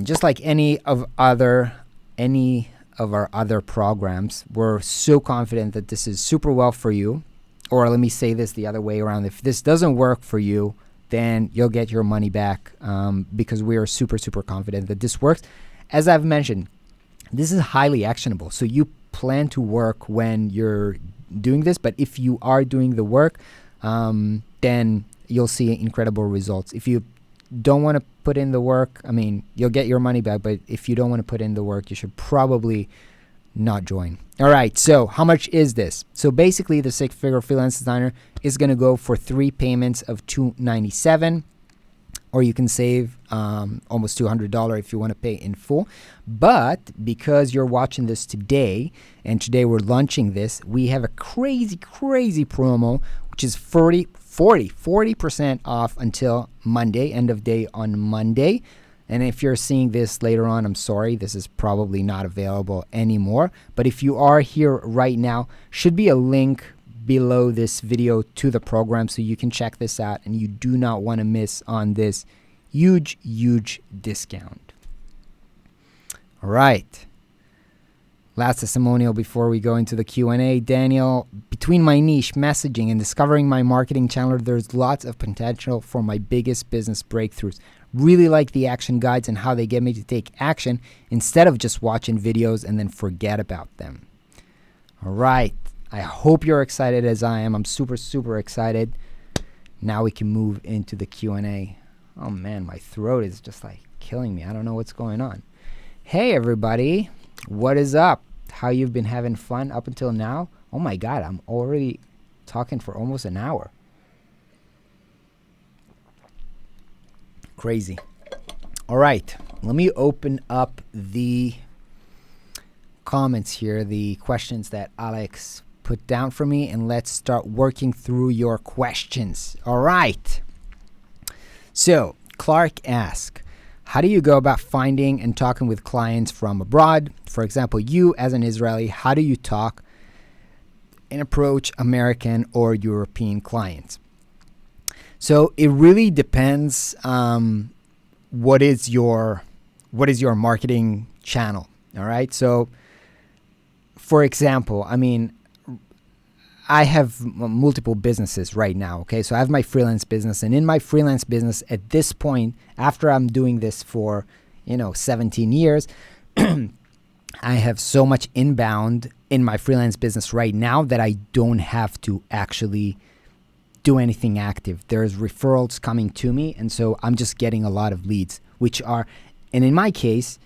just like any of our other programs, we're so confident that this is super well for you. Or let me say this the other way around. If this doesn't work for you, then you'll get your money back, because we are super, super confident that this works. As I've mentioned, this is highly actionable. So you plan to work when you're doing this, but if you are doing the work, then you'll see incredible results. If you don't want to put in the work, you'll get your money back, but if you don't want to put in the work, you should probably not join. All right, so how much is this? So basically, the 6-figure freelance designer is going to go for 3 payments of $297, or you can save almost $200 if you want to pay in full. But because you're watching this today, and today we're launching this, we have a crazy, crazy promo, which is 40% off until Monday, end of day on Monday. And if you're seeing this later on, I'm sorry, this is probably not available anymore. But if you are here right now, should be a link below this video to the program so you can check this out, and you do not want to miss on this huge discount. All right. Last testimonial before we go into the Q&A. Daniel, between my niche, messaging, and discovering my marketing channel, there's lots of potential for my biggest business breakthroughs. Really like the action guides and how they get me to take action instead of just watching videos and then forget about them. All right. I hope you're excited as I am. I'm super excited. Now we can move into the Q&A. Oh man, my throat is just like killing me. I don't know what's going on. Hey everybody. What is up? How you've been having fun up until now? Oh my God, I'm already talking for almost an hour. Crazy. All right, let me open up the comments here, the questions that Alex put down for me, and let's start working through your questions. All right. So Clark asks, how do you go about finding and talking with clients from abroad? For example, you as an Israeli, how do you talk and approach American or European clients? So it really depends. What is your marketing channel? All right. So for example, I mean, I have multiple businesses right now, okay? So I have my freelance business, and in my freelance business at this point, after I'm doing this for, 17 years, I have so much inbound in my freelance business right now that I don't have to actually do anything active. There's referrals coming to me, and so I'm just getting a lot of leads, and in my case,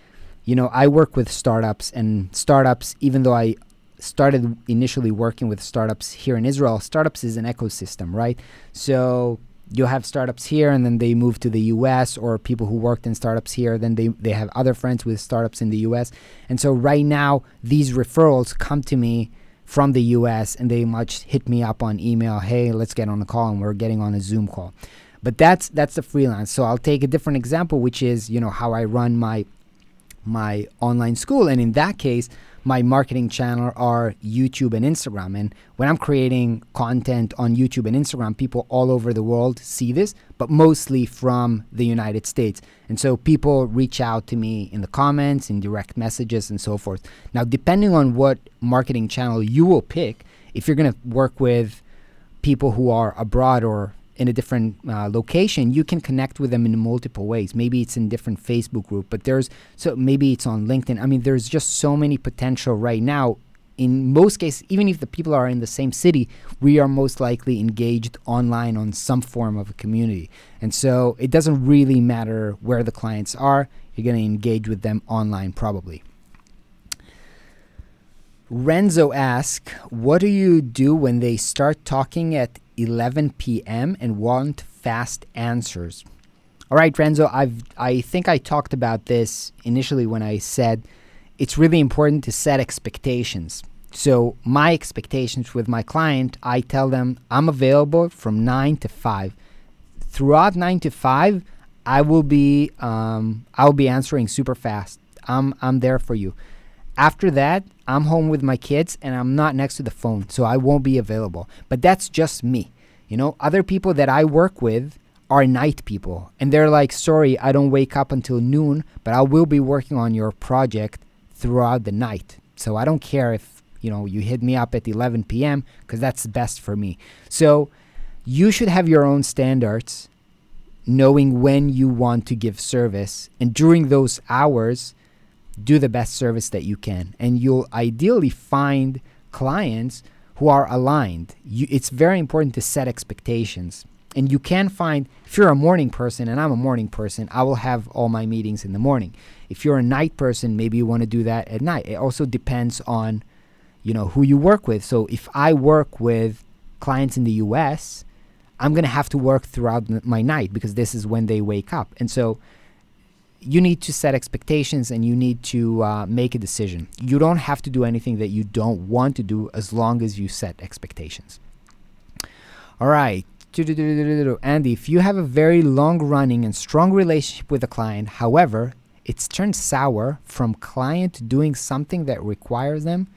I work with startups, even though I started initially working with startups here in Israel. Startups is an ecosystem, right? So you'll have startups here, and then they move to the US, or people who worked in startups here, then they have other friends with startups in the US. And so right now, these referrals come to me from the US, and they much hit me up on email, hey, let's get on a call, and we're getting on a Zoom call. But that's the freelance. So I'll take a different example, which is, how I run my online school. And in that case, my marketing channel are YouTube and Instagram. And when I'm creating content on YouTube and Instagram, people all over the world see this, but mostly from the United States. And so people reach out to me in the comments, in direct messages, and so forth. Now, depending on what marketing channel you will pick, if you're going to work with people who are abroad or in a different location, you can connect with them in multiple ways. Maybe it's in different Facebook group, but maybe it's on LinkedIn. I mean, there's just so many potential right now. In most cases, even if the people are in the same city, we are most likely engaged online on some form of a community. And so it doesn't really matter where the clients are. You're going to engage with them online probably. Renzo asks, what do you do when they start talking at 11 p.m. and want fast answers? All right, Renzo, I think I talked about this initially when I said it's really important to set expectations. So my expectations with my client, I tell them I'm available from 9 to 5. Throughout 9 to 5, I'll be answering super fast. I'm there for you. After that, I'm home with my kids and I'm not next to the phone, so I won't be available. But that's just me. Other people that I work with are night people, and they're like, sorry, I don't wake up until noon, but I will be working on your project throughout the night. So I don't care if, you hit me up at 11 p.m. because that's best for me. So you should have your own standards, knowing when you want to give service, and during those hours, do the best service that you can. And you'll ideally find clients who are aligned. It's very important to set expectations. And you can find, if you're a morning person, and I'm a morning person, I will have all my meetings in the morning. If you're a night person, maybe you want to do that at night. It also depends on, who you work with. So if I work with clients in the US, I'm going to have to work throughout my night because this is when they wake up. And so you need to set expectations, and you need to make a decision. You don't have to do anything that you don't want to do as long as you set expectations. All right. Andy, if you have a very long-running and strong relationship with a client, however, it's turned sour from client doing something that requires them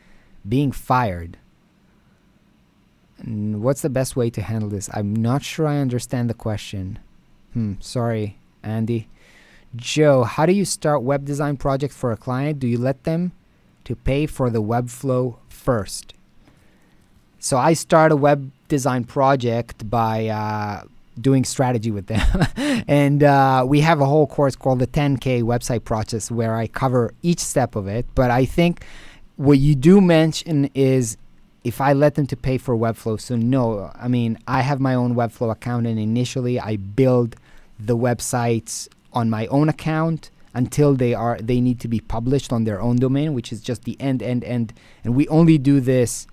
being fired. And what's the best way to handle this? I'm not sure I understand the question. Sorry, Andy. Joe, how do you start web design project for a client? Do you let them to pay for the web flow first? So I start a web design project by doing strategy with them. And we have a whole course called the 10K website process where I cover each step of it. But I think what you do mention is if I let them to pay for Webflow. So no, I mean, I have my own Webflow account, and initially I build the websites on my own account until they need to be published on their own domain, which is just the end. And we only do this,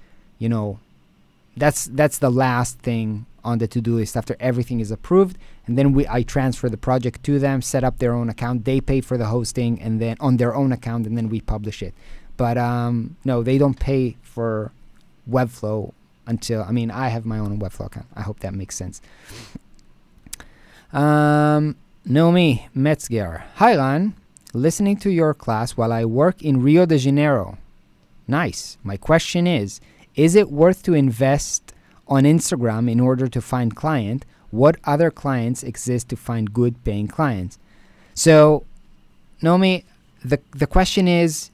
that's the last thing on the to-do list after everything is approved. And then I transfer the project to them, set up their own account. They pay for the hosting and then on their own account, and then we publish it. But no, they don't pay for Webflow until, I have my own Webflow account. I hope that makes sense. Nomi Metzger. Hi, Ran. Listening to your class while I work in Rio de Janeiro. Nice. My question is it worth to invest on Instagram in order to find client? What other clients exist to find good paying clients? So, Nomi, the question is,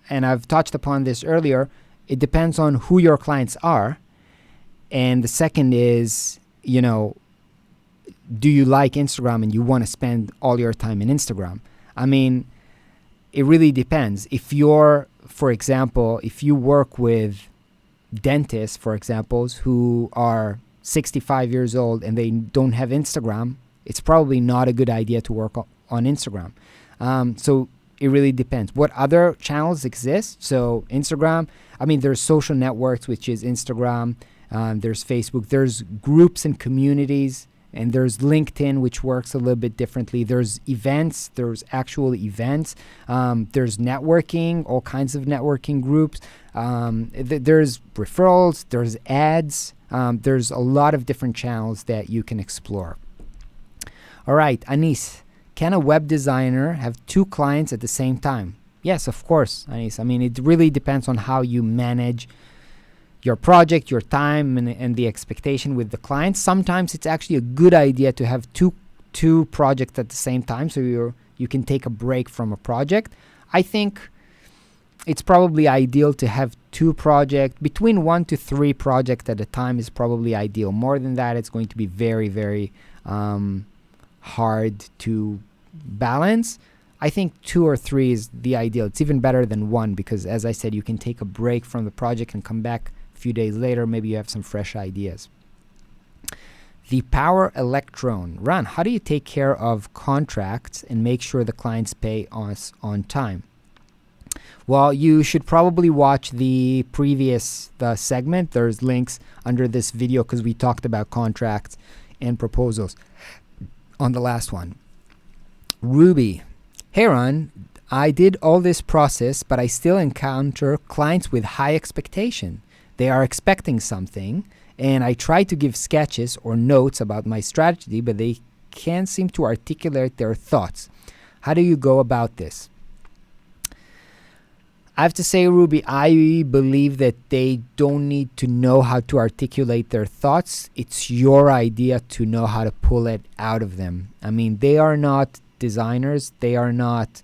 and I've touched upon this earlier, it depends on who your clients are. And the second is, do you like Instagram and you want to spend all your time in Instagram? It really depends. If you're, for example, if you work with dentists, for example, who are 65 years old and they don't have Instagram, it's probably not a good idea to work on Instagram. So it really depends. What other channels exist? So Instagram, there's social networks, which is Instagram. There's Facebook. There's groups and communities. And there's LinkedIn, which works a little bit differently. There's events. There's actual events. There's networking, all kinds of networking groups. There's referrals. There's ads. There's a lot of different channels that you can explore. All right, Anis, can a web designer have two clients at the same time? Yes, of course, Anis. It really depends on how you manage your project, your time, and the expectation with the client. Sometimes it's actually a good idea to have two projects at the same time, so you can take a break from a project. I think it's probably ideal to have two projects. Between 1 to 3 projects at a time is probably ideal. More than that, it's going to be very, very hard to balance. I think 2 or 3 is the ideal. It's even better than 1 because, as I said, you can take a break from the project and come back few days later. Maybe you have some fresh ideas. The Power Electron. Ran, how do you take care of contracts and make sure the clients pay us on time? Well, you should probably watch the previous segment. There's links under this video because we talked about contracts and proposals on the last one. Ruby. Hey, Ran, I did all this process, but I still encounter clients with high expectation. They are expecting something, and I try to give sketches or notes about my strategy, but they can't seem to articulate their thoughts. How do you go about this? I have to say, Ruby, I believe that they don't need to know how to articulate their thoughts. It's your idea to know how to pull it out of them. They are not designers. They are not...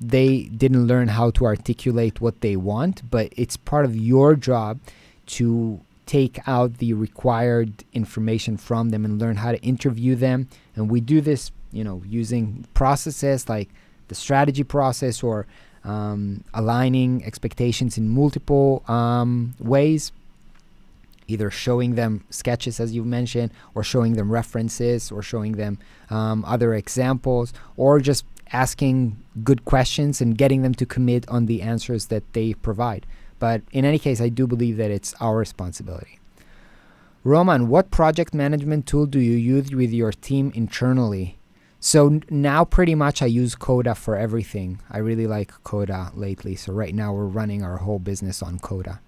they didn't learn how to articulate what they want, but it's part of your job to take out the required information from them and learn how to interview them. And we do this, using processes like the strategy process or aligning expectations in multiple ways, either showing them sketches, as you mentioned, or showing them references, or showing them other examples, or just asking good questions and getting them to commit on the answers that they provide. But in any case, I do believe that it's our responsibility. Roman, what project management tool do you use with your team internally? So now pretty much I use Coda for everything. I really like Coda lately. So right now we're running our whole business on Coda.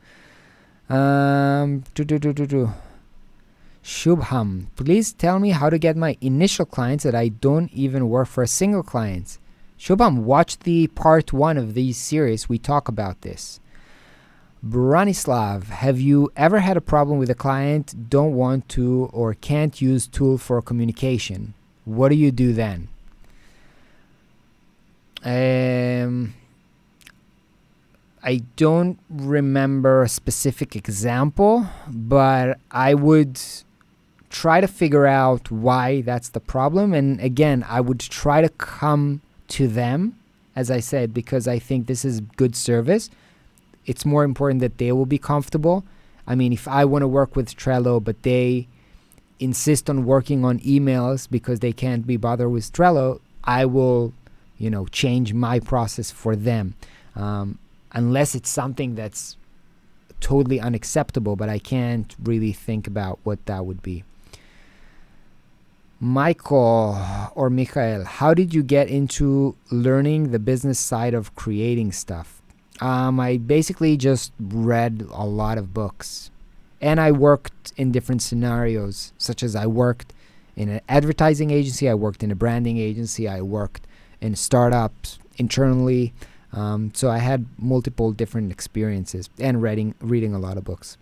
Shubham, please tell me how to get my initial clients that I don't even work for a single client. Shubham, watch the part 1 of this series. We talk about this. Branislav, have you ever had a problem with a client don't want to or can't use tool for communication? What do you do then? I don't remember a specific example, but I would try to figure out why that's the problem. And again, I would try to come to them, as I said, because I think this is good service. It's more important that they will be comfortable. I mean, if I want to work with Trello, but they insist on working on emails because they can't be bothered with Trello, I will, change my process for them. Unless it's something that's totally unacceptable, but I can't really think about what that would be. Michael or Michael, how did you get into learning the business side of creating stuff? I basically just read a lot of books, and I worked in different scenarios, such as I worked in an advertising agency, I worked in a branding agency, I worked in startups internally. So I had multiple different experiences and reading a lot of books.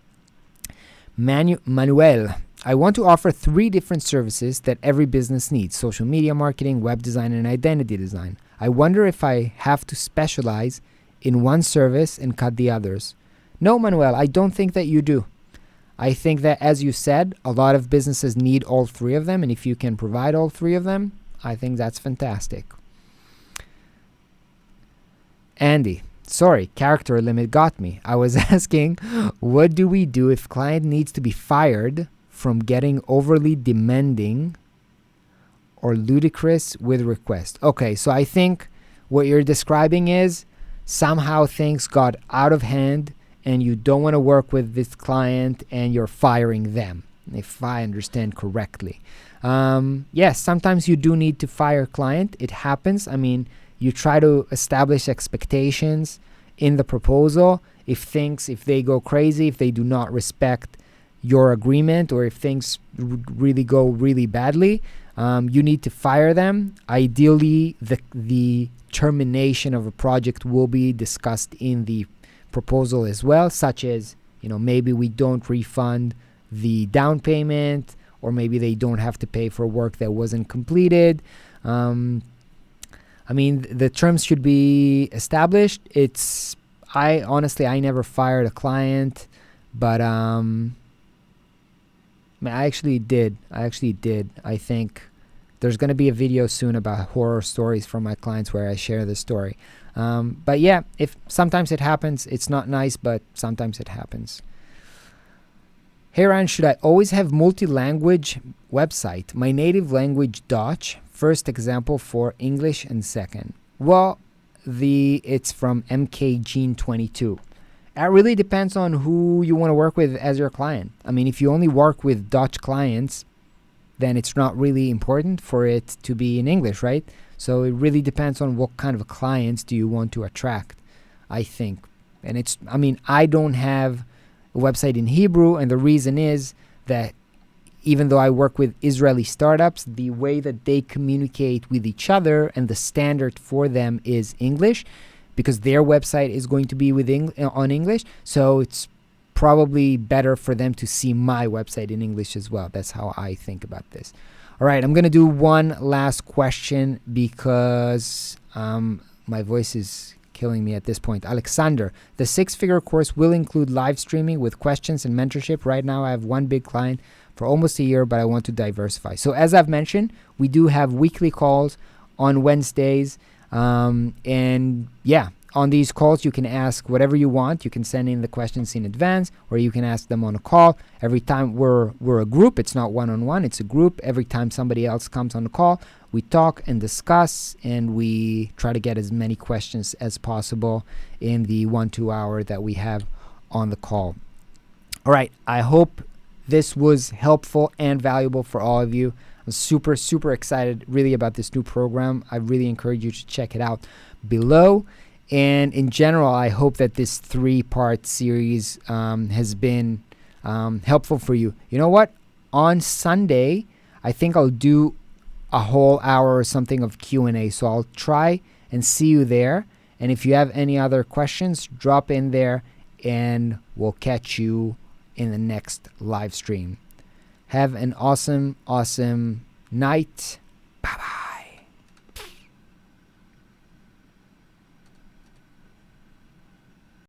Manuel, I want to offer 3 different services that every business needs: social media marketing, web design, and identity design. I wonder if I have to specialize in one service and cut the others. No, Manuel, I don't think that you do. I think that, as you said, a lot of businesses need all 3 of them, and if you can provide all 3 of them, I think that's fantastic. Andy, sorry, character limit got me. I was asking, what do we do if client needs to be fired from getting overly demanding or ludicrous with request? Okay, so I think what you're describing is somehow things got out of hand and you don't want to work with this client and you're firing them, if I understand correctly. Yes, sometimes you do need to fire a client. It happens. I mean, you try to establish expectations in the proposal. If they go crazy, if they do not respect your agreement, or if things really go really badly, you need to fire them. Ideally, the termination of a project will be discussed in the proposal as well, such as, maybe we don't refund the down payment, or maybe they don't have to pay for work that wasn't completed. The terms should be established. I never fired a client, but I actually did. I think there's going to be a video soon about horror stories from my clients where I share this story. But yeah, if sometimes it happens, it's not nice, but sometimes it happens. Hey Ryan, should I always have multi-language website? My native language Dutch, first example for English and second. Well, it's from MKGene22. It really depends on who you want to work with as your client. I mean, if you only work with Dutch clients, then it's not really important for it to be in English, right? So it really depends on what kind of clients do you want to attract, I think. And I don't have a website in Hebrew, and the reason is that even though I work with Israeli startups, the way that they communicate with each other and the standard for them is English, because their website is going to be on English. So it's probably better for them to see my website in English as well. That's how I think about this. All right, I'm going to do one last question because my voice is killing me at this point. Alexander, the 6-figure course will include live streaming with questions and mentorship. Right now, I have one big client for almost a year, but I want to diversify. So as I've mentioned, we do have weekly calls on Wednesdays. And yeah, on these calls, you can ask whatever you want. You can send in the questions in advance, or you can ask them on a call. Every time we're a group, it's not one-on-one, it's a group. Every time somebody else comes on the call, we talk and discuss, and we try to get as many questions as possible in the 1-2 hour that we have on the call. All right, I hope this was helpful and valuable for all of you. I'm super, super excited really about this new program. I really encourage you to check it out below. And in general, I hope that this 3-part series has been helpful for you. You know what? on Sunday, I think I'll do a whole hour or something of Q&A. So I'll try and see you there. And if you have any other questions, drop in there and we'll catch you in the next live stream. Have an awesome, awesome night.